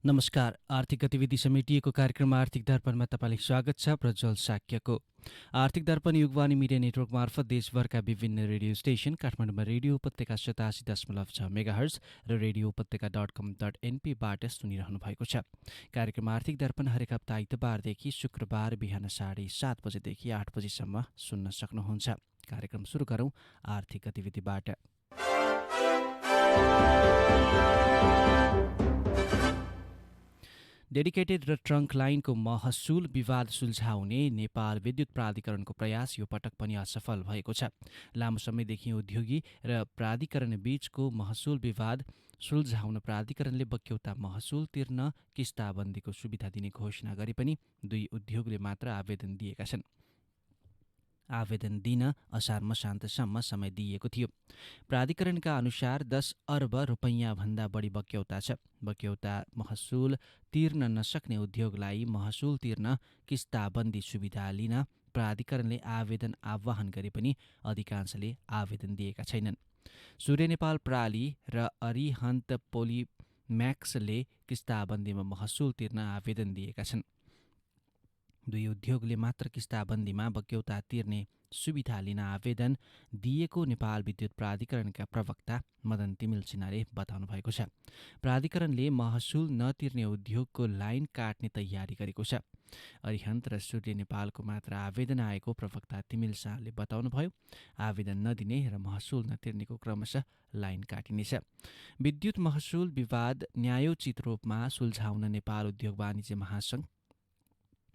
नमस्कार। आर्थिक गतिविधि समेटिएको कार्यक्रम आर्थिक दर्पणमा तपाईँलाई स्वागत छ। प्रज्वल शाक्यको आर्थिक दर्पण युगवाणी मिडिया नेटवर्क मार्फत देशभरका विभिन्न रेडियो स्टेशन काठमाडौँमा रेडियो उपत्यका 87.6 मेगाहर्ज र रेडियो उपत्यका.com.npबाट सुनिरहनु भएको छ। कार्यक्रम आर्थिक दर्पण हरेक हप्ता आइतबारदेखि शुक्रबार बिहान 7:30 बजेदेखि 8 बजेसम्म सुन्न सक्नुहुन्छ। कार्यक्रम सुरु गरौँ आर्थिक गतिविधिबाट। डेडिकेटेड र ट्रङ्क लाइनको महसुल विवाद सुल्झाउने नेपाल विद्युत प्राधिकरणको प्रयास यो पटक पनि असफल भएको छ। लामो समयदेखि उद्योगी र प्राधिकरण बीचको महसुल विवाद सुल्झाउन प्राधिकरणले बक्यौता महसुल तिर्न किस्ताबन्दीको सुविधा दिने घोषणा गरे पनि दुई उद्योगले मात्र आवेदन दिएका छन्। आवेदन दिन असार मसान्तसम्म समय दिइएको थियो। प्राधिकरणका अनुसार 10 अर्ब रुपैयाँभन्दा बढी बक्यौता छ। बक्यौता महसुल तिर्न नसक्ने उद्योगलाई महसुल तिर्न किस्ताबन्दी सुविधा लिन प्राधिकरणले आवेदन आह्वान गरे पनि अधिकांशले आवेदन दिएका छैनन्। सूर्य नेपाल प्राली र अरिहन्त पोलिम्याक्सले किस्ताबन्दीमा महसुल तिर्न आवेदन दिएका छन्। दुई उद्योगले मात्र किस्ताबन्दीमा बक्यौता तिर्ने सुविधा लिन आवेदन दिएको नेपाल विद्युत प्राधिकरणका प्रवक्ता मदन तिमिल सिन्हाले बताउनु भएको छ। प्राधिकरणले महसुल नतिर्ने उद्योगको लाइन काट्ने तयारी गरेको छ। अरिहन्त र सूर्य नेपालको मात्र आवेदन आएको प्रवक्ता तिमिल शाहले बताउनुभयो। आवेदन नदिने र महसुल नतिर्नेको क्रमशः लाइन काटिनेछ। विद्युत महसुल विवाद न्यायोचित रूपमा सुल्झाउन नेपाल उद्योग वाणिज्य महासङ्घ,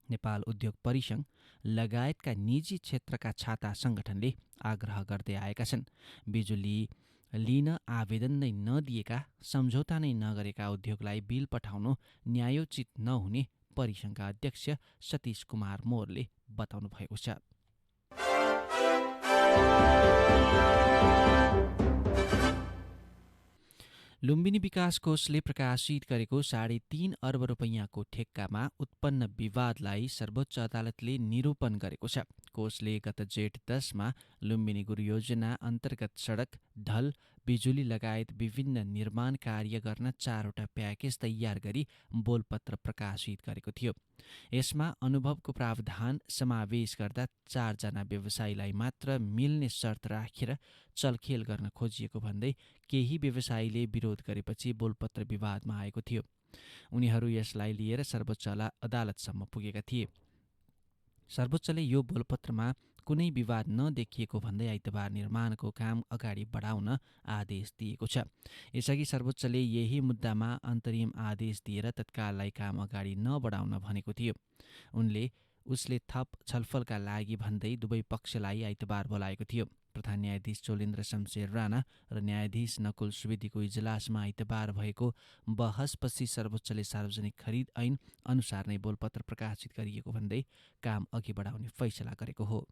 नेपाल उद्योग परिसङ्घ लगायतका निजी क्षेत्रका छाता सङ्गठनले आग्रह गर्दै आएका छन्। बिजुली लिन आवेदन नै नदिएका, सम्झौता नै नगरेका उद्योगलाई बिल पठाउनु न्यायोचित नहुने परिसङ्घका अध्यक्ष सतीश कुमार मोरले बताउनु भएको छ। लुम्बिनी विकास कोषले प्रकाशित गरेको 3.5 अर्ब रुपैयाँको ठेक्कामा उत्पन्न विवादलाई सर्वोच्च अदालतले निरूपण गरेको छ। कोषले गत जेठ 10मा लुम्बिनी गुरु योजना अन्तर्गत सडक, ढल, बिजुली लगायत विभिन्न निर्माण कार्य गर्न 4वटा प्याकेज तयार गरी बोलपत्र प्रकाशित गरेको थियो। यसमा अनुभवको प्रावधान समावेश गर्दा 4 जना व्यवसायीलाई मात्र मिल्ने शर्त राखेर चलखेल गर्न खोजिएको भन्दै केही व्यवसायीले विरोध गरेपछि बोलपत्र विवादमा आएको थियो। उनीहरू यसलाई लिएर सर्वोच्च अदालतसम्म पुगेका थिए। सर्वोच्चले यो बोलपत्रमा कुनै विवाद नदेखिएको भन्दै आइतबार निर्माणको काम अगाडि बढाउन आदेश दिएको छ। यसअघि सर्वोच्चले यही मुद्दामा अन्तरिम आदेश दिएर तत्काललाई काम अगाडि नबढाउन भनेको थियो। उसले थप छलफलका लागि भन्दै दुवै पक्षलाई आइतबार बोलाएको थियो। प्रधान न्यायाधीश चोलेन्द्र शमशेर राणा र न्यायाधीश नकुल सुवेदीको इजलासमा आइतबार भएको बहसपछि सर्वोच्चले सार्वजनिक खरिद ऐन अनुसार नै बोलपत्र प्रकाशित गरिएको भन्दै काम अघि बढाउने फैसला गरेको हो।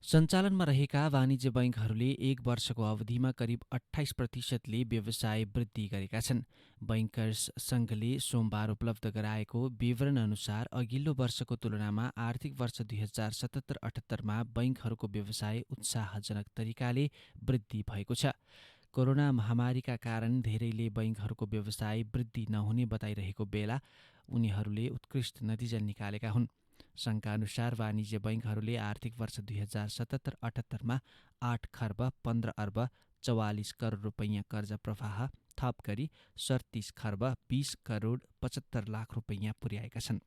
सञ्चालनमा रहेका वाणिज्य बैङ्कहरूले 1 वर्षको अवधिमा करिब 28%ले व्यवसाय वृद्धि गरेका छन्। बैङ्कर्स सङ्घले सोमबार उपलब्ध गराएको विवरण अनुसार अघिल्लो वर्षको तुलनामा आर्थिक वर्ष 2077-78मा बैङ्कहरूको व्यवसाय उत्साहजनक तरिकाले वृद्धि भएको छ। कोरोना महामारीका कारण धेरैले बैङ्कहरूको व्यवसाय वृद्धि नहुने बताइरहेको बेला उनीहरूले उत्कृष्ट नतिजा निकालेका हुन्। सङ्घका अनुसार वाणिज्य बैङ्कहरूले आर्थिक वर्ष 2077-78मा 8 खर्ब 15 अर्ब 44 करोड रुपैयाँ कर्जा प्रवाह थप गरी 37 खर्ब 20 करोड 75 लाख रुपैयाँ पुर्याएका छन्।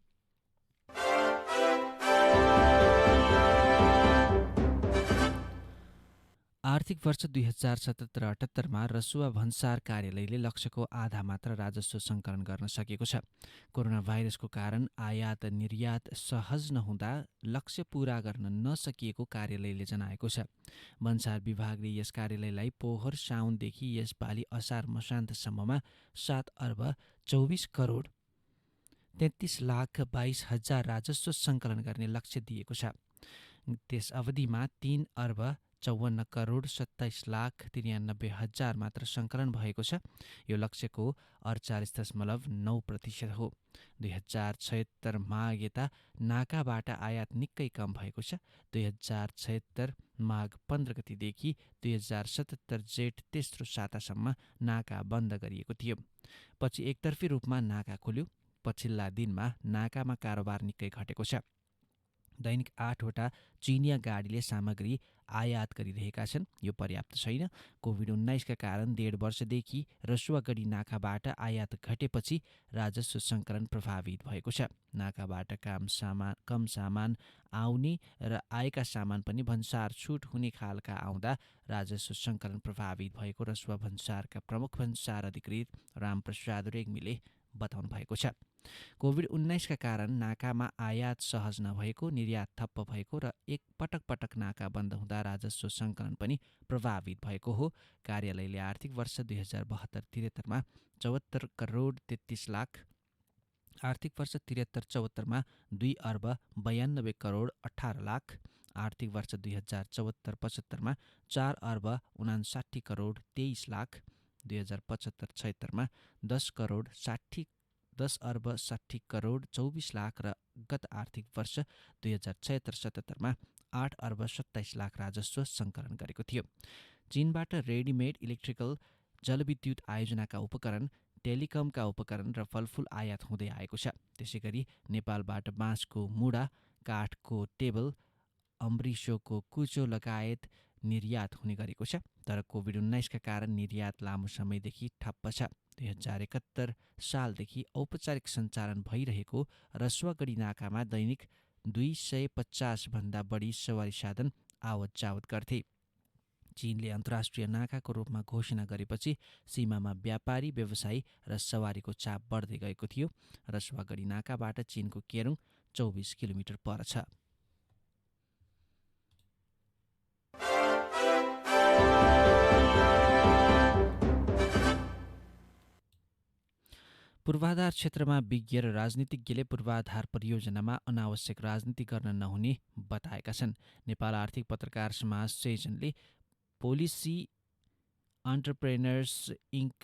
आर्थिक वर्ष 2077-78मा रसुवा भन्सार कार्यालयले लक्ष्यको आधा मात्र राजस्व सङ्कलन गर्न सकेको छ। कोरोना भाइरसको कारण आयात निर्यात सहज नहुँदा लक्ष्य पूरा गर्न नसकिएको कार्यालयले जनाएको छ। भन्सार विभागले यस कार्यालयलाई पोहोर साउनदेखि यसपालि असार मसान्तसम्ममा 7 अर्ब 24 करोड 33 लाख 22 हजार राजस्व सङ्कलन गर्ने लक्ष्य दिएको छ। त्यस अवधिमा 3 अर्ब 54,27,93,000 मात्र सङ्कलन भएको छ। यो लक्ष्यको 48.9% हो। 2076 माघ यता नाकाबाट आयात निकै कम भएको छ। 2076 माघ 15 गतिदेखि 2077 जेठ तेस्रो सातासम्म नाका बन्द गरिएको थियो। पछि एकतर्फी रूपमा नाका खुल्यो। पछिल्ला दिनमा नाकामा कारोबार निकै घटेको छ। दैनिक 8वटा चिनिया गाडीले सामग्री आयात गरिरहेका छन्। यो पर्याप्त छैन। कोभिड-19 का कारण 1.5 वर्षदेखि रसुवागढी नाकाबाट आयात घटेपछि राजस्व सङ्कलन प्रभावित भएको छ। नाकाबाट कम सामान आउने र आएका सामान पनि भन्सार छुट हुने खालका आउँदा राजस्व सङ्कलन प्रभावित भएको रसुवा भन्सारका प्रमुख भन्सार अधिकृत रामप्रसाद रेग्मीले बताउनु भएको छ। कोभिड-19 का कारण नाकामा आयात सहज नभएको, निर्यात ठप्प भएको र एक पटक नाका बन्द हुँदा राजस्व सङ्कलन पनि प्रभावित भएको हो। कार्यालयले आर्थिक वर्ष 2072-73 मा 74 करोड 33 लाख, आर्थिक वर्ष 73-74 मा 2 अर्ब 92 करोड 18 लाख, आर्थिक वर्ष 2074-75 मा 4 अर्ब 59 करोड 23 लाख, 2075-76 मा 10 अर्ब 60 करोड 24 लाख र गत आर्थिक वर्ष 2076-77 मा 8 अर्ब 27 लाख राजस्व सङ्कलन गरेको थियो। चीनबाट रेडिमेड इलेक्ट्रिकल, जलविद्युत आयोजनाका उपकरण, टेलिकमका उपकरण र फलफुल आयात हुँदै आएको छ। त्यसैगरी नेपालबाट बाँसको मुढा, काठको टेबल, अम्ब्रिसोको कुचो लगायत निर्यात हुने गरेको छ। तर कोभिड-19 का कारण निर्यात लामो समयदेखि ठप्प छ। 2071 सालदेखि औपचारिक सञ्चालन भइरहेको रसुवागढी नाकामा दैनिक 250 भन्दा बढी सवारी साधन आवत जावत गर्थे। चीनले अन्तर्राष्ट्रिय नाकाको रूपमा घोषणा गरेपछि सीमामा व्यापारी, व्यवसायी र सवारीको चाप बढ्दै गएको थियो। रसुवागढी नाकाबाट चीनको केरुङ 24 किलोमिटर पर छ। पूर्वाधार क्षेत्रमा विज्ञ र राजनीतिज्ञले पूर्वाधार परियोजनामा अनावश्यक राजनीति गर्न नहुने बताएका छन्। नेपाल आर्थिक पत्रकार समाज सेजनले पोलिसी एन्टरप्रेनर्स इन्क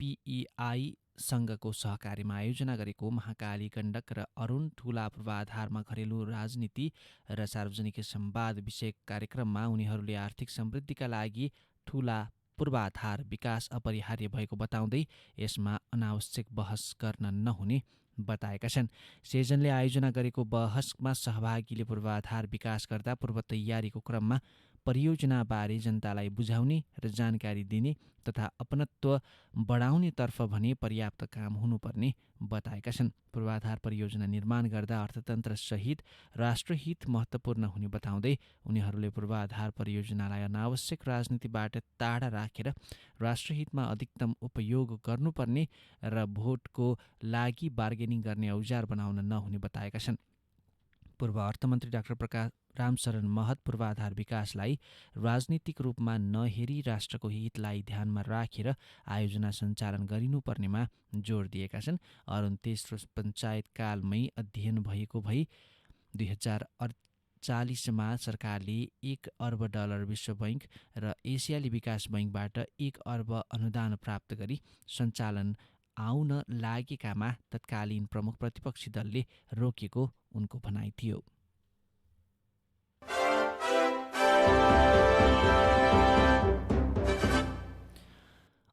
PEI सङ्घको सहकारीमा आयोजना गरेको महाकाली गण्डक र अरुण ठुला पूर्वाधारमा घरेलु राजनीति र सार्वजनिक संवाद विषयक कार्यक्रममा उनीहरूले आर्थिक समृद्धिका लागि ठुला पूर्वाधार विकास अपरिहार्य भएको बताउँदै यसमा अनावश्यक बहस गर्न नहुने बताएका छन्। सेजनले आयोजना गरेको बहसमा सहभागीले पूर्वाधार विकास गर्दा पूर्व तयारीको क्रममा परियोजनाबारे जनतालाई बुझाउने र जानकारी दिने तथा अपनत्व बढाउनेतर्फ भने पर्याप्त काम हुनुपर्ने बताएका छन्। पूर्वाधार परियोजना निर्माण गर्दा अर्थतन्त्रसहित राष्ट्रहित महत्त्वपूर्ण हुने बताउँदै उनीहरूले पूर्वाधार परियोजनालाई अनावश्यक राजनीतिबाट टाढा राखेर राष्ट्रहितमा अधिकतम उपयोग गर्नुपर्ने र भोटको लागि बार्गेनिङ गर्ने औजार बनाउन नहुने बताएका छन्। पूर्व अर्थमन्त्री डाक्टर प्रकाश रामशरण महत पूर्वाधार विकासलाई राजनीतिक रूपमा नहेरी राष्ट्रको हितलाई ध्यानमा राखेर आयोजना सञ्चालन गरिनुपर्नेमा जोड दिएका छन्। अरुण तेस्रो पञ्चायत कालमै अध्ययन भएको भई 2048 सरकारले $1 अर्ब विश्व बैंक र एसियाली विकास बैंकबाट $1 अर्ब अनुदान प्राप्त गरी सञ्चालन आउन लागेकामा तत्कालीन प्रमुख प्रतिपक्षी दलले रोकेको उनको भनाइ थियो।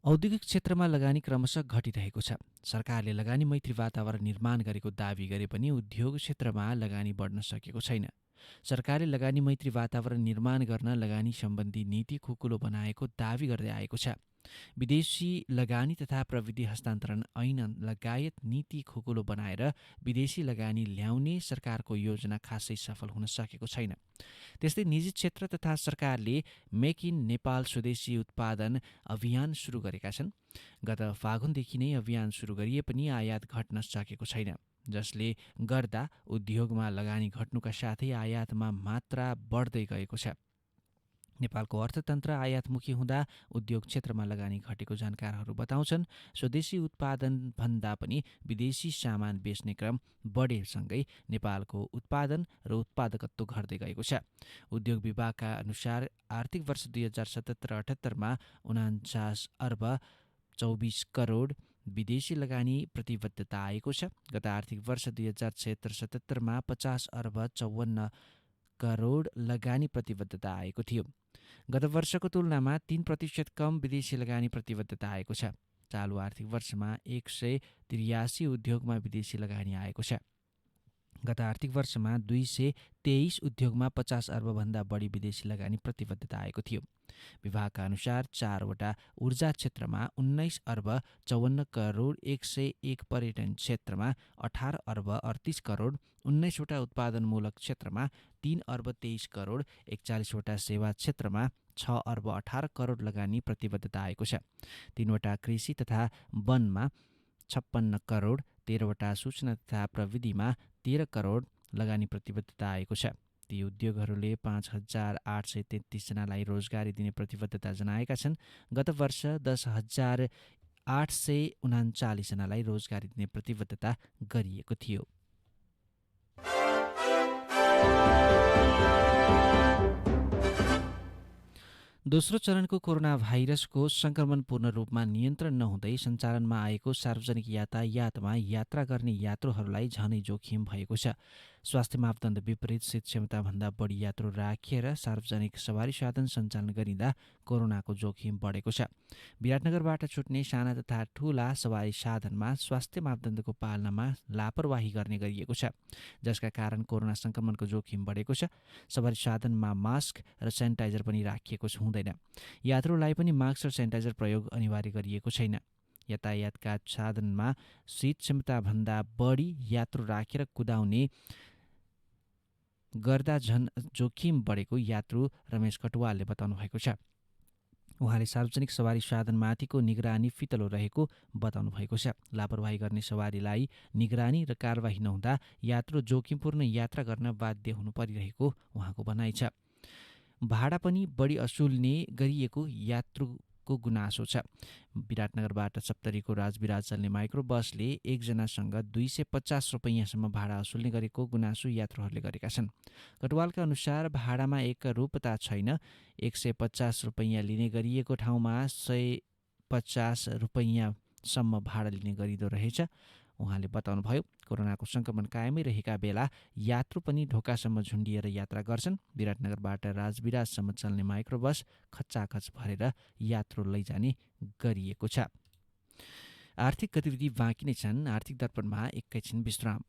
औद्योगिक क्षेत्रमा लगानी क्रमशः घटिरहेको छ। सरकारले लगानी मैत्री वातावरण निर्माण गरेको दावी गरे पनि उद्योग क्षेत्रमा लगानी बढ्न सकेको छैन। सरकारले लगानी मैत्री वातावरण निर्माण गर्न लगानी सम्बन्धी नीति खुकुलो बनाएको दावी गर्दै आएको छ। विदेशी लगानी तथा प्रविधि हस्तान्तरण ऐन लगायत नीति खुकुलो बनाएर विदेशी लगानी ल्याउने सरकारको योजना खासै सफल हुन सकेको छैन। त्यस्तै निजी क्षेत्र तथा सरकारले मेक इन नेपाल स्वदेशी उत्पादन अभियान सुरु गरेका छन्। गत फागुनदेखि नै अभियान सुरु गरिए पनि आयात घट्न सकेको छैन, जसले गर्दा उद्योगमा लगानी घट्नुका साथै आयातमा मात्रा बढ्दै गएको छ। नेपालको अर्थतन्त्र आयातमुखी हुँदा उद्योग क्षेत्रमा लगानी घटेको जानकारहरू बताउँछन्। स्वदेशी उत्पादनभन्दा पनि विदेशी सामान बेच्ने क्रम बढेसँगै नेपालको उत्पादन र उत्पादकत्व घट्दै गएको छ। उद्योग विभागका अनुसार आर्थिक वर्ष 2077-78मा 49 अर्ब 24 करोड विदेशी लगानी प्रतिबद्धता आएको छ। गत आर्थिक वर्ष 2076-77मा 50 अर्ब 54 करोड लगानी प्रतिबद्धता आएको थियो। गत वर्षको तुलनामा 3% कम विदेशी लगानी प्रतिबद्धता आएको छ। चालु आर्थिक वर्षमा 183 उद्योगमा विदेशी लगानी आएको छ। गत आर्थिक वर्षमा 223 उद्योगमा 50 अर्बभन्दा बढी विदेशी लगानी प्रतिबद्धता आएको थियो। विभागका अनुसार 4वटा ऊर्जा क्षेत्रमा 19 अर्ब 54 करोड, 101 पर्यटन क्षेत्रमा 18 अर्ब 38 करोड, 19वटा उत्पादनमूलक क्षेत्रमा 3 अर्ब 23 करोड, 41वटा सेवा क्षेत्रमा 6 अर्ब 18 करोड लगानी प्रतिबद्धता आएको छ। 3वटा कृषि तथा वनमा 56 करोड, 13वटा सूचना तथा प्रविधिमा 13 करोड लगानी प्रतिबद्धता आएको छ। ती उद्योगहरूले 5,833 जनालाई रोजगारी दिने प्रतिबद्धता जनाएका छन्। गत वर्ष 10,839 जनालाई रोजगारी दिने प्रतिबद्धता गरिएको थियो। दोस्रो चरणको कोरोना भाइरसको संक्रमण पूर्ण रूपमा नियन्त्रण नहुँदै सञ्चालनमा आएको सार्वजनिक यातायातमा यात्रा गर्ने यात्रुहरूलाई झनै जोखिम भएको छ। स्वास्थ्य मापदण्ड विपरीत सीट क्षमताभन्दा बढी यात्रु राखिएर सार्वजनिक सवारी साधन सञ्चालन गरिँदा कोरोनाको जोखिम बढेको छ। विराटनगरबाट छुट्ने साना तथा ठूला सवारी साधनमा स्वास्थ्य मापदण्डको पालनामा लापरवाही गर्ने गरिएको छ, जसका कारण कोरोना संक्रमणको जोखिम बढेको छ। सवारी साधनमा मास्क र सेनिटाइजर पनि राखिएको हुँदैन। यात्रुलाई पनि मास्क र सेनिटाइजर प्रयोग अनिवार्य गरिएको छैन। यातायातका साधनमा सीट क्षमताभन्दा बढी यात्रु राखेर कुदाउने गर्दा झन जोखिम बढेको यात्रु रमेश कटुवालले बताउनु भएको छ। उहाँले सार्वजनिक सवारी साधनमाथिको निगरानी फितलो रहेको बताउनु भएको छ। लापरवाही गर्ने सवारीलाई निगरानी र कारबाही नहुँदा यात्रु जोखिमपूर्ण यात्रा गर्न बाध्य हुनु परिरहेको उहाँको भनाइ छ। भाडा पनि बढी असुल्ने गरिएको यात्रुको गुनासो छ। विराटनगरबाट सप्तरीको राजविराज चल्ने माइक्रो बसले एकजनासँग 250 रुपैयाँसम्म भाडा असुल्ने गरेको गुनासो यात्रुहरूले गरेका छन्। कटुवालका अनुसार भाडामा एकरूपता छैन। 150 रुपैयाँ लिने गरिएको ठाउँमा 150 रुपैयाँसम्म भाडा लिने गरिँदो रहेछ। उहाँले बताउनुभयो, कोरोनाको संक्रमण कायमै रहेका बेला यात्रु पनि ढोकासम्म झुन्डिएर यात्रा गर्छन्। विराटनगरबाट राजविराजसम्म चल्ने माइक्रो बस खच्चाखच भरेर यात्रु लैजाने गरिएको छ। आर्थिक गतिविधि बाँकी नै छन्। आर्थिक दर्पणमा एकैछिन विश्राम।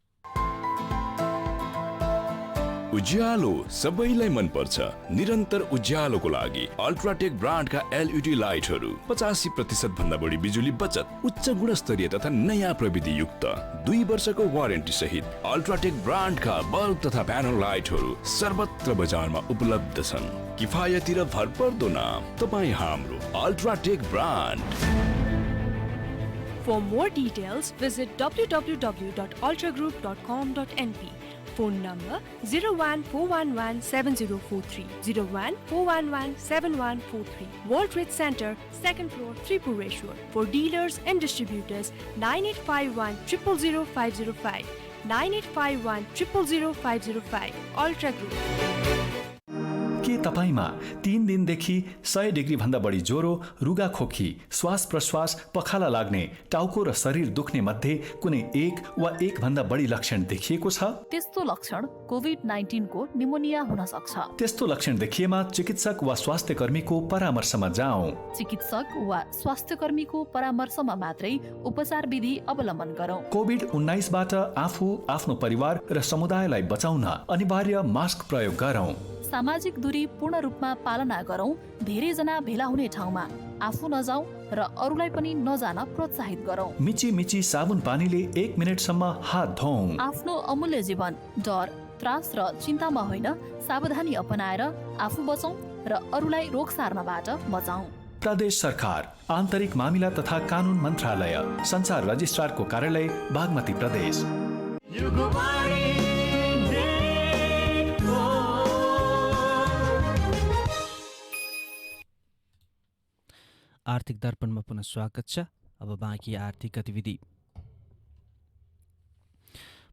उज्यालो सबैलाई मन पर्छ। निरन्तर उज्यालोको लागि अल्ट्राटेक ब्रान्डका एलईडी लाइटहरू 85% भन्दा बढी बिजुली बचत, उच्च गुणस्तरीय तथा नयाँ प्रविधि युक्त 2 वर्षको वारेन्टी सहित अल्ट्राटेक ब्रान्डका बल्ब तथा प्यानल लाइटहरू सर्वत्र बजारमा उपलब्ध छन्। किफायती र भरपर्दो नाम तपाईँ हाम्रो UltraTech brand. For more details, visit www.ultragroup.com.np. Phone number 014117043, 014117143. World Trade Center, 2nd floor, Tripureshwar. For dealers and distributors, 9851 000505, 9851 000505. Ultra Group. के तपाईमा 3 दिनदेखि 100 डिग्री भन्दा बढी ज्वरो, रुगा खोकी, श्वास प्रश्वास, पखाला लाग्ने, टाउको र शरीर दुख्ने मध्ये कुनै एक वा एक भन्दा बढी लक्षण देखिएको छ? त्यस्तो लक्षण कोभिड-19 को निमोनिया हुन सक्छ। त्यस्तो लक्षण देखिएमा चिकित्सक वा स्वास्थ्य कर्मीको परामर्शमा जाऔं। चिकित्सक वा स्वास्थ्य कर्मीको परामर्शमा मात्रै उपचार विधि अवलम्बन गरौं। कोभिड-19 बाट आफू, आफ्नो परिवार र समुदायलाई बचाउन अनिवार्य मास्क प्रयोग गरौं। सामाजिक दूरी पूर्ण रूपमा पालना गरौं। धेरै जना भेला हुने ठाउँमा आफू नजाऊ र अरूलाई पनि नजान प्रोत्साहित गरौं। मिची मिची साबुन पानीले 1 मिनेटसम्म हात धौं। आफ्नो अमूल्य जीवन डर, त्रास र चिन्तामा होइन, सावधानी अपनाएर आफू बचौं र अरूलाई रोग सार्नबाट बचाऊ। प्रदेश सरकार, आन्तरिक मामिला तथा कानुन मन्त्रालय, संचार रजिस्ट्रारको कार्यालय, बागमती प्रदेश। आर्थिक दर्पणमा पुनः स्वागत छ। अब बाँकी आर्थिक गतिविधि।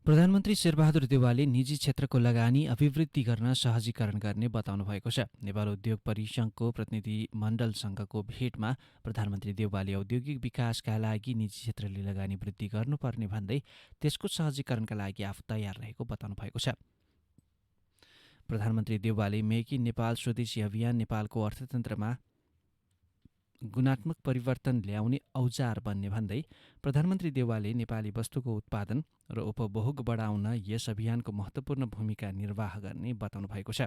प्रधानमन्त्री शेरबहादुर देउवाले निजी क्षेत्रको लगानी अभिवृद्धि गर्न सहजीकरण गर्ने बताउनु भएको छ। नेपाल उद्योग परिसङ्घको प्रतिनिधि मण्डलसँगको भेटमा प्रधानमन्त्री देउवाले औद्योगिक विकासका लागि निजी क्षेत्रले लगानी वृद्धि गर्नुपर्ने भन्दै त्यसको सहजीकरणका लागि आफू तयार रहेको बताउनु भएको छ। प्रधानमन्त्री देउवाले मेक इन नेपाल स्वदेशी अभियान नेपालको अर्थतन्त्रमा गुणात्मक परिवर्तन ल्याउने औजार बन्ने भन्दै प्रधानमन्त्री देउवाले नेपाली वस्तुको उत्पादन र उपभोग बढाउन यस अभियानको महत्त्वपूर्ण भूमिका निर्वाह गर्ने बताउनु भएको छ।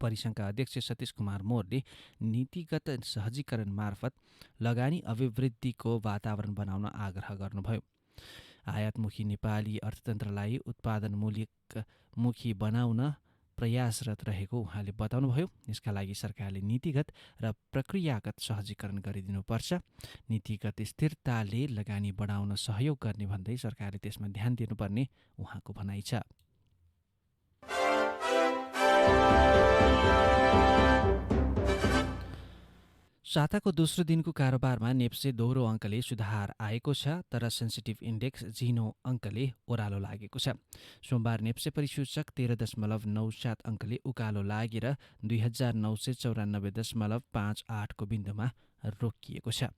परिसङ्घका अध्यक्ष सतीश कुमार मोरले नीतिगत सहजीकरण मार्फत लगानी अभिवृद्धिको वातावरण बनाउन आग्रह गर्नुभयो। आयातमुखी नेपाली अर्थतन्त्रलाई उत्पादनमुखी बनाउन प्रयासरत रहेको उहाँले बताउनुभयो। यसका लागि सरकारले नीतिगत र प्रक्रियागत सहजीकरण गरिदिनुपर्छ। नीतिगत स्थिरताले लगानी बढाउन सहयोग गर्ने भन्दै सरकारले त्यसमा ध्यान दिनुपर्ने उहाँको भनाइ छ। साताको दोस्रो दिनको कारोबारमा नेप्से दोहोरो अङ्कले सुधार आएको छ, तर सेन्सिटिभ इन्डेक्स झिनो अङ्कले ओह्रालो लागेको छ। सोमबार नेप्से परिसूचक 13.97 अङ्कले उकालो लागेर 2994.58 को बिन्दुमा रोकिएको छ।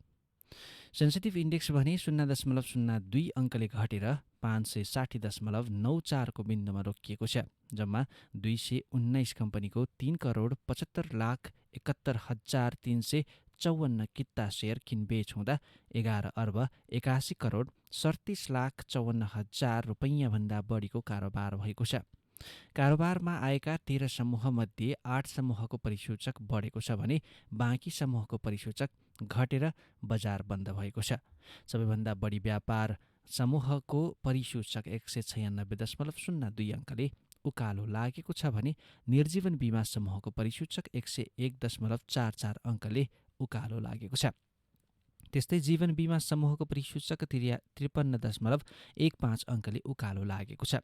सेन्सिटिभ इन्डेक्स भने 0.02 अङ्कले घटेर 560.94 को बिन्दुमा रोकिएको छ। जम्मा 219 कम्पनीको 3,75,71,354 किता सेयर किनबेच हुँदा 11,81,37,54,000 रुपैयाँभन्दा बढीको कारोबार भएको छ। कारोबारमा आएका 13 समूहमध्ये 8 समूहको परिसूचक बढेको छ भने बाँकी समूहको परिसूचक घटेर बजार बन्द भएको छ। सबैभन्दा बढी व्यापार समूहको परिसूचक 196.02 अङ्कले उकालो लागेको छ भने निर्जीवन बीमा समूहको परिसूचक 101.44 अङ्कले उकालो लागेको छ। त्यस्तै जीवन बीमा समूहको परिसूचक 53.15 अङ्कले उकालो लागेको छ।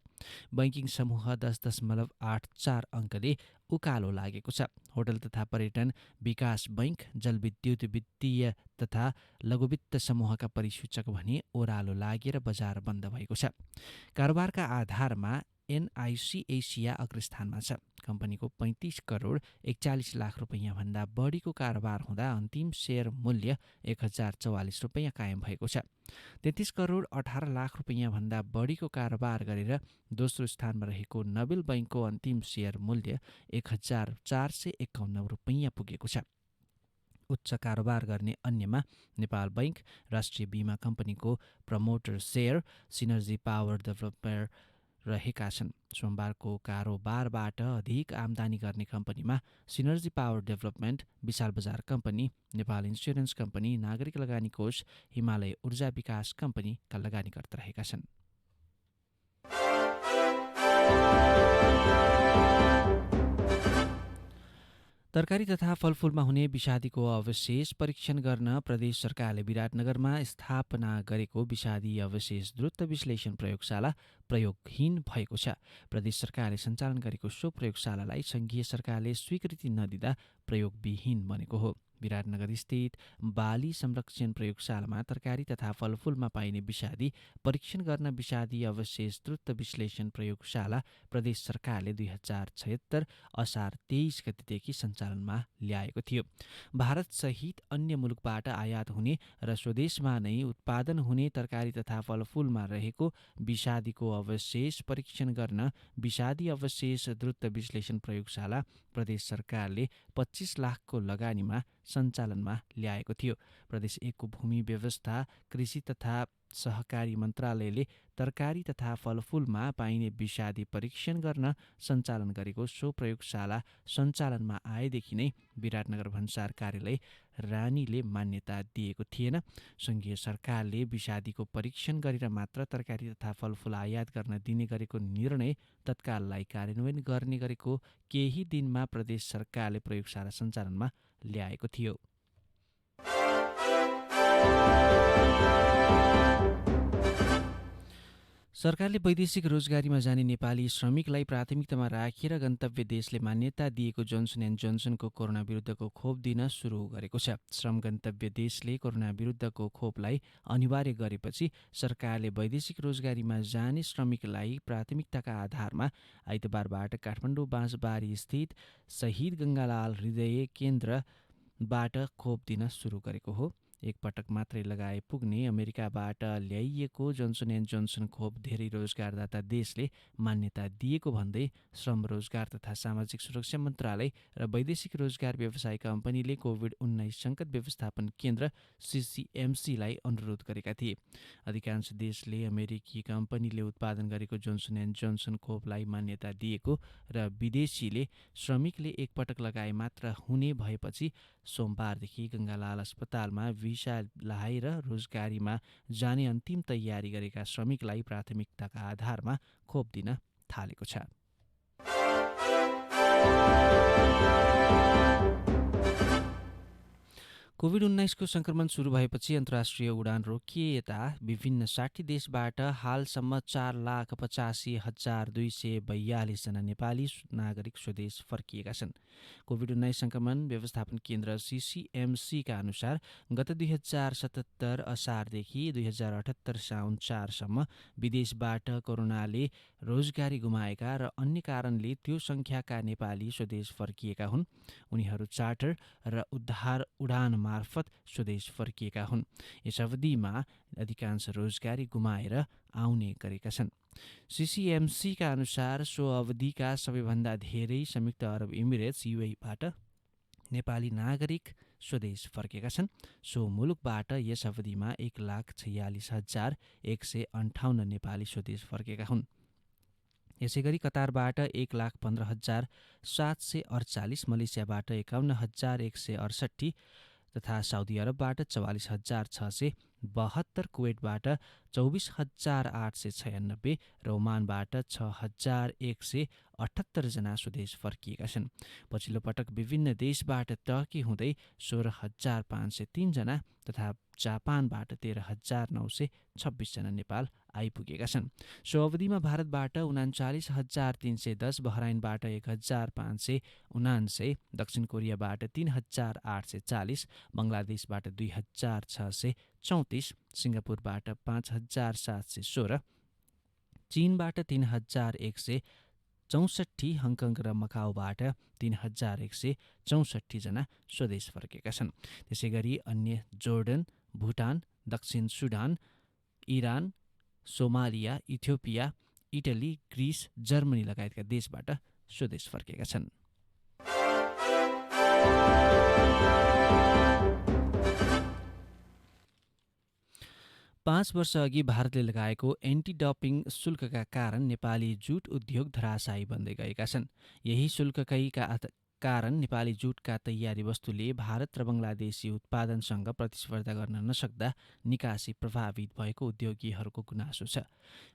बैङ्किङ समूह 10.84 अङ्कले उकालो लागेको छ। होटल तथा पर्यटन विकास बैङ्क, जलविद्युत वित्तीय तथा लघुवित्त समूहका परिसूचक भने ओह्रालो लागेर बजार बन्द भएको छ। कारोबारका आधारमा एनआइसी एसिया अग्रस्थानमा छ। कम्पनीको 35 करोड 41 लाख रुपैयाँभन्दा बढीको कारोबार हुँदा अन्तिम सेयर मूल्य 1044 रुपैयाँ कायम भएको छ। 33 करोड 18 लाख रुपैयाँभन्दा बढीको कारोबार गरेर दोस्रो स्थानमा रहेको नबिल बैङ्कको अन्तिम सेयर मूल्य 1451 रुपैयाँ पुगेको छ। उच्च कारोबार गर्ने अन्यमा नेपाल बैङ्क, राष्ट्रिय बीमा कम्पनीको promoter share, synergy power developer रहेका छन्। सोमबारको कारोबारबाट अधिक आम्दानी गर्ने कम्पनीमा सिनर्जी पावर डेभलपमेन्ट, विशाल बजार कम्पनी, नेपाल इन्स्योरेन्स कम्पनी, नागरिक लगानी कोष, हिमालय ऊर्जा विकास कम्पनीका लगानीकर्ता रहेका छन्। तरकारी तथा फलफुलमा हुने विषादीको अवशेष परीक्षण गर्न प्रदेश सरकारले विराटनगरमा स्थापना गरेको विषादी अवशेष द्रुत विश्लेषण प्रयोगशाला प्रयोगहीन भएको छ। प्रदेश सरकारले सञ्चालन गरेको सो प्रयोगशालालाई सङ्घीय सरकारले स्वीकृति नदिँदा प्रयोगविहीन बनेको हो। विराटनगर स्थित बाली संरक्षण प्रयोगशालामा तरकारी तथा फलफुलमा पाइने विषादी परीक्षण गर्न विषादी अवशेष द्रुत विश्लेषण प्रयोगशाला प्रदेश सरकारले 2076 असार 23 गतिदेखि सञ्चालनमा ल्याएको थियो। भारतसहित अन्य मुलुकबाट आयात हुने र स्वदेशमा नै उत्पादन हुने तरकारी तथा फलफुलमा रहेको विषादीको अवशेष परीक्षण गर्न विषादी अवशेष द्रुत विश्लेषण प्रयोगशाला प्रदेश सरकारले 25 लाखको लगानीमा सञ्चालनमा ल्याएको थियो। प्रदेश 1 को भूमि व्यवस्था, कृषि तथा सहकारी मन्त्रालयले तरकारी तथा फलफुलमा पाइने विषादी परीक्षण गर्न सञ्चालन गरेको सो प्रयोगशाला सञ्चालनमा आएदेखि नै विराटनगर भन्सार कार्यालय रानीले मान्यता दिएको थिएन। सङ्घीय सरकारले विषादीको परीक्षण गरेर मात्र तरकारी तथा फलफुल आयात गर्न दिने गरेको निर्णय तत्काललाई कार्यान्वयन गर्ने गरेको केही दिनमा प्रदेश सरकारले प्रयोगशाला सञ्चालनमा ल्याएको थियो। सरकारले वैदेशिक रोजगारीमा जाने नेपाली श्रमिकलाई प्राथमिकतामा राखेर गन्तव्य देशले मान्यता दिएको जोन्सन एन्ड जोन्सनको कोरोना विरुद्धको खोप दिन सुरु गरेको छ। श्रम गन्तव्य देशले कोरोना विरुद्धको खोपलाई अनिवार्य गरेपछि सरकारले वैदेशिक रोजगारीमा जाने श्रमिकलाई प्राथमिकताका आधारमा आइतबारबाट काठमाडौँ बाँसबारी स्थित शहीद गङ्गालाल हृदय केन्द्रबाट खोप दिन सुरु गरेको हो। एक पटक मात्रै लगाए पुग्ने अमेरिकाबाट ल्याइएको जोन्सन एन्ड जोन्सन खोप धेरै रोजगारदाता देशले मान्यता दिएको भन्दै श्रम रोजगार तथा सामाजिक सुरक्षा मन्त्रालय र वैदेशिक रोजगार व्यवसाय कम्पनीले कोभिड-19 सङ्कट व्यवस्थापन केन्द्र CCMCलाई अनुरोध गरेका थिए। अधिकांश देशले अमेरिकी कम्पनीले उत्पादन गरेको जोन्सन एन्ड जोन्सन खोपलाई मान्यता दिएको र विदेशीले श्रमिकले एकपटक लगाए मात्र हुने भएपछि सोमबारदेखि गङ्गालाल अस्पतालमा भिसा लाएर रोजगारीमा जाने अन्तिम तयारी गरेका श्रमिकलाई प्राथमिकताका आधारमा खोप दिन थालेको छ। कोभिड-19 को संक्रमण सुरु भएपछि अन्तर्राष्ट्रिय उडान रोकिए यता विभिन्न 60 देशबाट हालसम्म 4,85,242 जना नेपाली नागरिक स्वदेश फर्किएका छन्। कोभिड-19 संक्रमण व्यवस्थापन केन्द्र CCMC का अनुसार गत 2077 असारदेखि 2078 साउन 4 सम्म विदेशबाट कोरोनाले रोजगारी गुमाएका र अन्य कारणले त्यो संख्याका नेपाली स्वदेश फर्किएका हुन्। उनीहरू चार्टर र उद्धार उडान मार्फत स्वदेश फर्किएका हुन्। यस अवधिमा अधिकांश रोजगारी गुमाएर आउने गरेका छन्। CCMC का अनुसार सो अवधिका सबैभन्दा धेरै संयुक्त अरब इमिरेट्स UAE-बाट नेपाली नागरिक स्वदेश फर्केका छन्। सो मुलुकबाट यस अवधिमा 1,46,158 नेपाली स्वदेश फर्केका हुन्। यसैगरी कतारबाट 1,15,748, मलेसियाबाट 51,168 तथा साउदी अरबबाट 44,672, कुवेतबाट 24,896 र ओमानबाट 6,178 जना स्वदेश फर्किएका छन्। पछिल्लो पटक विभिन्न देशबाट टर्की हुँदै 16,503 जना तथा जापानबाट 13,926 जना नेपाल आइपुगेका छन्। सो अवधिमा भारतबाट 39,310, बहराइनबाट 1,579, दक्षिण कोरियाबाट 3,840, बङ्गलादेशबाट 2,634, सिङ्गापुरबाट 5,716, चीनबाट 3,164, हङकङ र मकाउबाट 3,164 जना स्वदेश फर्केका छन्। त्यसैगरी अन्य जोर्डन, भुटान, दक्षिण Sudan, Iran, Somalia, Ethiopia, Italy, Greece, Germany लगायतका देशबाट स्वदेश फर्केका छन्। 5 वर्ष अघि भारतले लगाएको एन्टी डपिङ शुल्कका कारण नेपाली जुट उद्योग धराशायी बन्दै गएका छन्। यही शुल्ककै कारण नेपाली जुटका तयारी वस्तुले भारत र बङ्गलादेशी उत्पादनसँग प्रतिस्पर्धा गर्न नसक्दा निकासी प्रभावित भएको उद्योगीहरूको गुनासो छ।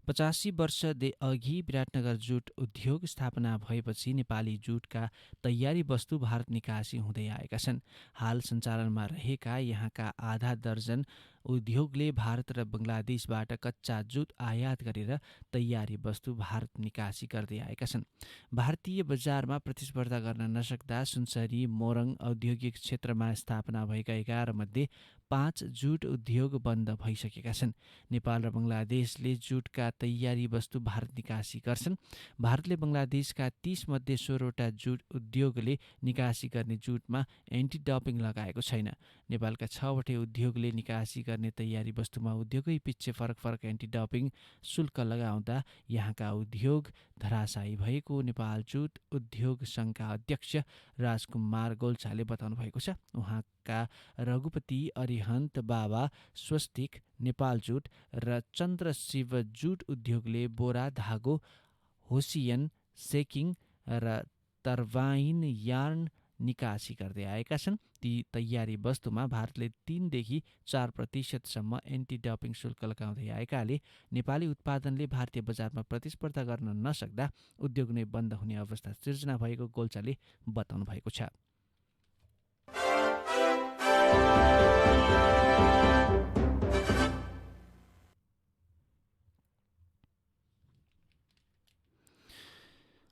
85 वर्ष अघि विराटनगर जुट उद्योग स्थापना भएपछि नेपाली जुटका तयारी वस्तु भारत निकासी हुँदै आएका छन्। हाल सञ्चालनमा रहेका यहाँका आधा दर्जन उद्योगले भारत र बङ्गलादेशबाट कच्चा जुट आयात गरेर तयारी वस्तु भारत निकासी गर्दै आएका छन्। भारतीय बजारमा प्रतिस्पर्धा गर्न नसक्दा सुनसरी, मोरङ औद्योगिक क्षेत्रमा स्थापना भएका 11 मध्ये 5 जुट उद्योग बन्द भइसकेका छन्। नेपाल र बङ्गलादेशले जुटका तयारी वस्तु भारत निकासी गर्छन्। भारतले बङ्गलादेशका 30 मध्ये 16वटा जुट उद्योगले निकासी गर्ने जुटमा एन्टी डपिङ लगाएको छैन। नेपालका 6वटै उद्योगले निकासी गर्ने तयारी वस्तुमा उद्योगै पिच्छे फरक एन्टी डपिङ शुल्क लगाउँदा यहाँका उद्योग धराशायी भएको नेपाल जुट उद्योग सङ्घका अध्यक्ष राजकुमार गोल्छाले बताउनु भएको छ। उहाँका रघुपति अरिहन्त बाबा स्वस्तिक, नेपाल जुट र चन्द्रशिव जुट उद्योगले बोरा, धागो, होसियन, सेकिङ र टर्बाइन यार्न निकासी गर्दै आएका छन्। ती तयारी वस्तुमा भारतले 3 देखि 4% सम्म एन्टी डपिङ शुल्क लगाउँदै आएकाले नेपाली उत्पादनले भारतीय बजारमा प्रतिस्पर्धा गर्न नसक्दा उद्योग नै बन्द हुने अवस्था सिर्जना भएको गोल्छाले बताउनु भएको छ।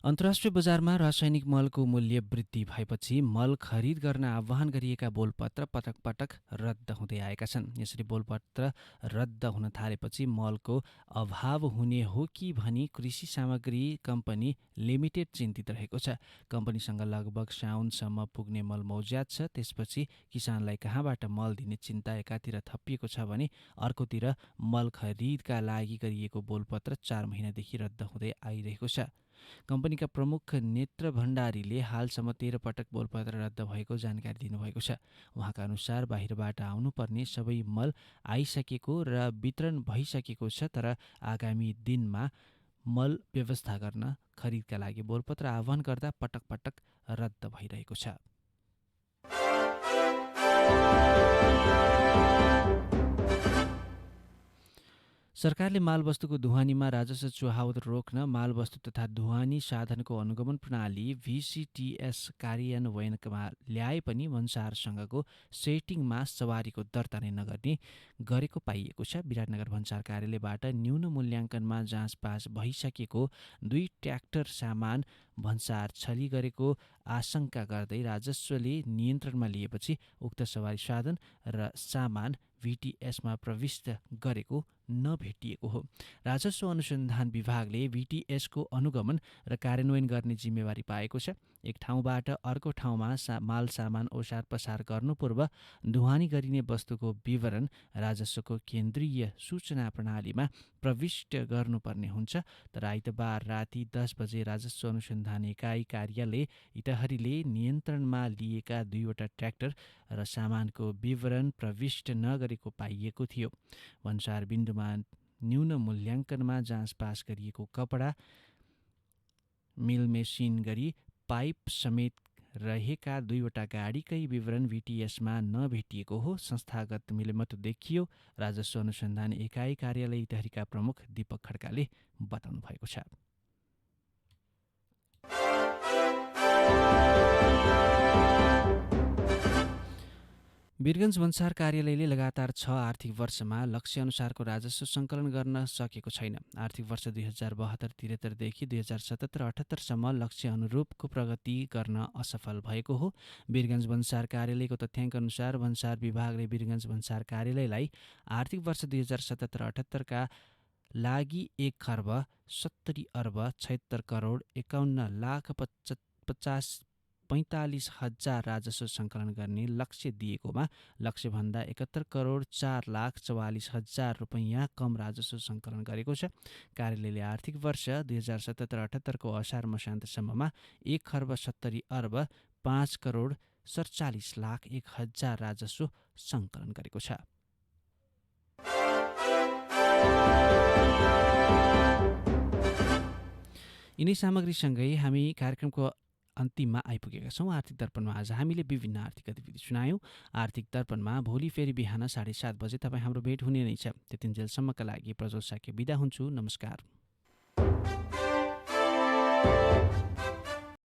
अन्तर्राष्ट्रिय बजारमा रासायनिक मलको मूल्य वृद्धि भएपछि मल खरिद गर्न आह्वान गरिएका बोलपत्र पटक पटक रद्द हुँदै आएका छन्। यसरी बोलपत्र रद्द हुन थालेपछि मलको अभाव हुने हो कि भनी कृषि सामग्री कम्पनी लिमिटेड चिन्तित रहेको छ। कम्पनीसँग लगभग साउनसम्म पुग्ने मल मौज्यात छ। त्यसपछि किसानलाई कहाँबाट मल दिने चिन्ता एकातिर थपिएको छ भने अर्कोतिर मल खरिदका लागि गरिएको बोलपत्र 4 महिनादेखि रद्द हुँदै आइरहेको छ। कम्पनीका प्रमुख नेत्र भण्डारीले हालसम्म 13 पटक बोलपत्र रद्द भएको जानकारी दिनुभएको छ। उहाँका अनुसार बाहिरबाट आउनुपर्ने सबै मल आइसकेको र वितरण भइसकेको छ, तर आगामी दिनमा मल व्यवस्था गर्न खरिदका लागि बोलपत्र आह्वान गर्दा पटक पटक रद्द भइरहेको छ। सरकारले मालवस्तुको ढुवानीमा राजस्व चुहावट रोक्न मालवस्तु तथा ढुवानी साधनको अनुगमन प्रणाली VCTS कार्यान्वयनमा ल्याए पनि भन्सारसँगको सेटिङमा सवारीको दर्ता नै नगर्ने गरेको पाइएको छ। विराटनगर भन्सार कार्यालयबाट न्यून मूल्याङ्कनमा जाँचपास भइसकेको 2 ट्र्याक्टर सामान भन्सार छली गरेको आशंका गर्दै राजस्वले नियन्त्रणमा लिएपछि उक्त सवारी साधन र सामान VTSमा प्रविष्ट गरेको नभेटिएको हो। राजस्व अनुसन्धान विभागले VTSको अनुगमन र कार्यान्वयन गर्ने जिम्मेवारी पाएको छ। एक ठाउँबाट अर्को ठाउँमा माल सामान ओसार पसार गर्नु पूर्व ढुवानी गरिने वस्तुको विवरण राजस्वको केन्द्रीय सूचना प्रणालीमा प्रविष्ट गर्नुपर्ने हुन्छ। तर आइतबार राति 10 बजे राजस्व अनुसन्धान इकाइ कार्यालय इटहरीले नियन्त्रणमा लिएका 2वटा ट्र्याक्टर र सामानको विवरण प्रविष्ट नगरेको पाइएको थियो। भन्सार बिन्दुमा न्यून मूल्याङ्कनमा जाँचपास गरिएको कपडा मिल मेसिन गरी पाइप समेत रहेका 2वटा गाडीकै विवरण VTSमा नभेटिएको हो। संस्थागत मिलेमतो देखियो, राजस्व अनुसन्धान इकाइ कार्यालय इटहरीका प्रमुख दीपक खड्काले बताउनु भएको छ। वीरगञ्ज भन्सार कार्यालयले लगातार 6 आर्थिक वर्षमा लक्ष्य अनुसारको राजस्व सङ्कलन गर्न सकेको छैन। आर्थिक वर्ष 2072-73 देखि 2077-78सम्म लक्ष्य अनुरूपको प्रगति गर्न असफल भएको हो। वीरगञ्ज भन्सार कार्यालयको तथ्याङ्क अनुसार भन्सार विभागले वीरगञ्ज भन्सार कार्यालयलाई आर्थिक वर्ष 2077-78का लागि 1,70,70,57,45,000 राजस्व सङ्कलन गर्ने लक्ष्य दिएकोमा लक्ष्यभन्दा 71,04,44,000 रुपैयाँ कम राजस्व सङ्कलन गरेको छ। कार्यालयले आर्थिक वर्ष 2077-78को असार मसान्तसम्ममा 1,70,05,47,01,000 राजस्व सङ्कलन गरेको छ। यिनै सामग्रीसँगै हामी कार्यक्रमको अन्तिममा आइपुगेका छौँ। आर्थिक दर्पणमा आज हामीले विभिन्न आर्थिक गतिविधि सुनायौँ। आर्थिक दर्पणमा भोलि फेरि बिहान 7:30 बजे तपाईँ हाम्रो भेट हुने नै छ। त्यतिन्जेलसम्मका लागि प्रज्वल साक्य बिदा हुन्छु। नमस्कार।